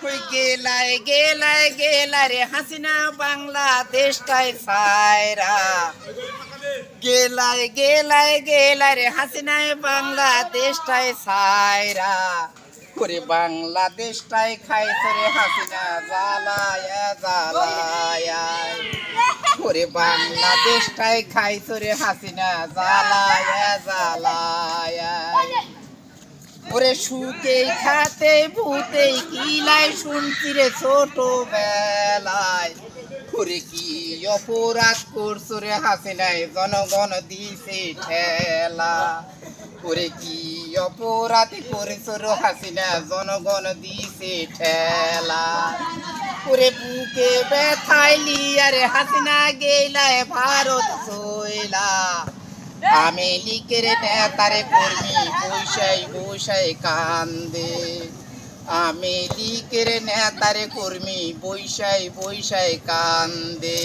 ওই গেলায় গেলায় গেলা রে হাসিনা বাংলাদেশটাই সায়রা গেলায় গেলায় গেলা রে হাসিনায় বাংলাদেশটাই সায়রা করে বাংলাদেশটাই খাইছে রে হাসিনা জ্বালায় জ্বালায় করে বাংলাদেশটাই খাইছে রে হাসিনা জ্বালায় জ্বালায় ওরে সুখেই খাতে ভূতেই কিলাই শুনছি রে ছোটবেলায় ওরে কি অপরাধ করছো রে হাসিনায় জনগণ দিছে ঠেলা ওরে কি অপরাধ করেছো রে হাসিনা জনগণ দিছে ঠেলা ওরে বুকে ব্যথাইলি আরে হাসিনা গেলায় ভারত চইলা আমি লিখের নেতারে কর্মী বৈশাই বৈশাই কান্দে আমি লিখের নেতারে কর্মী বৈশাই বৈশাই কান্দে